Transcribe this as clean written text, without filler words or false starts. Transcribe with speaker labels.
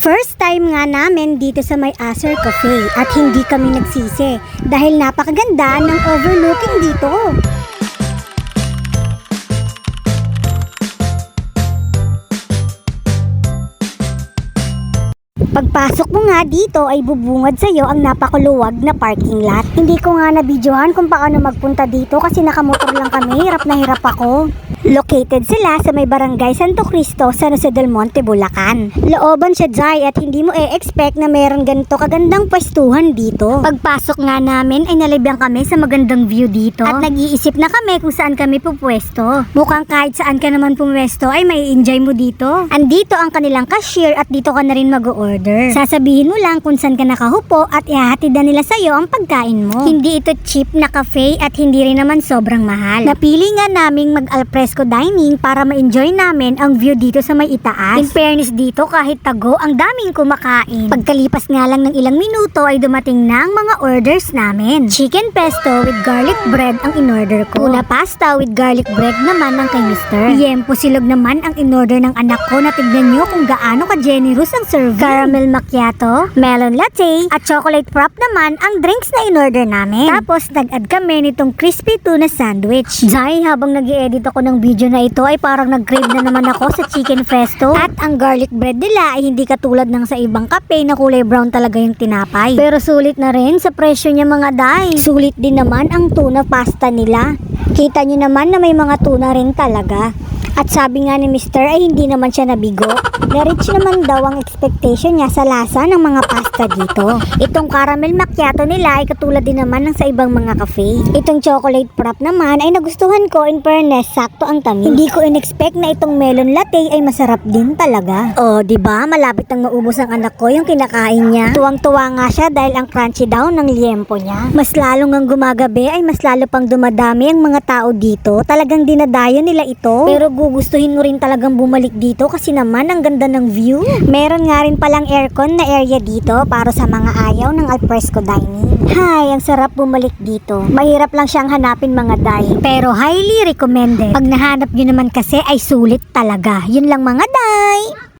Speaker 1: First time nga namin dito sa may Acer Cafe at hindi kami nagsisi dahil napakaganda ng overlooking dito. Pagpasok mo nga dito ay bubungad sa'yo ang napakuluwag na parking lot. Hindi ko nga nabidyohan kung paano magpunta dito kasi nakamotor lang kami, hirap na hirap ako. Located sila sa may barangay Santo Cristo, San Jose del Monte, Bulacan. Looban siya dry at hindi mo expect na meron ganito kagandang pwestuhan dito. Pagpasok nga namin ay nalibyan kami sa magandang view dito at nag-iisip na kami kung saan kami pupwesto. Mukhang kahit saan ka naman pumwesto ay may enjoy mo dito. Andito ang kanilang cashier at dito ka na rin mag-order. Sasabihin mo lang kung saan ka nakahupo at ihahatid na nila sa'yo ang pagkain mo. Hindi ito cheap na cafe at hindi rin naman sobrang mahal. Napili nga naming mag-alfresco dining para ma-enjoy namin ang view dito sa may itaas. In fairness dito, kahit tago, ang daming kumakain. Pagkalipas nga lang ng ilang minuto ay dumating na ang mga orders namin. Chicken pesto with garlic bread ang in-order ko. Tuna pasta with garlic bread naman ang kay Mr. Liempo silog naman ang in-order ng anak ko na tignan nyo kung gaano ka-generous ang serving. Caramel macchiato, melon latte, at chocolate frap naman ang drinks na in-order namin. Tapos nag-add kami nitong crispy tuna sandwich. Dahil habang nag-i-edit ako ng video na ito ay parang nag-crave na naman ako sa chicken festo. At ang garlic bread nila ay hindi katulad ng sa ibang kape na kulay brown talaga yung tinapay. Pero sulit na rin sa presyo niya mga day. Sulit din naman ang tuna pasta nila. Kita nyo naman na may mga tuna rin talaga. At sabi nga ni Mr. ay hindi naman siya nabigo. Na-reach naman daw ang expectation niya sa lasa ng mga pasta dito. Itong caramel macchiato nila ay katulad din naman ng sa ibang mga cafe. Itong chocolate frap naman ay nagustuhan ko, in fairness, sakto ang tamis. Hindi ko in-expect na itong melon latte ay masarap din talaga. Oh, di ba? Malapit nang maubos ang anak ko yung kinakain niya. Tuwang-tuwa nga siya dahil ang crunchy daw ng liempo niya. Mas lalong ang gumagabi ay mas lalo pang dumadami ang mga tao dito. Talagang dinadayo nila ito. Pero gugustuhin mo rin talagang bumalik dito kasi naman ang ganda ng view. Meron nga rin palang aircon na area dito para sa mga ayaw ng alfresco dining. Hay, ang sarap bumalik dito. Mahirap lang siyang hanapin mga day, pero highly recommended. Pag nahanap nyo naman kasi ay sulit talaga. Yun lang mga day.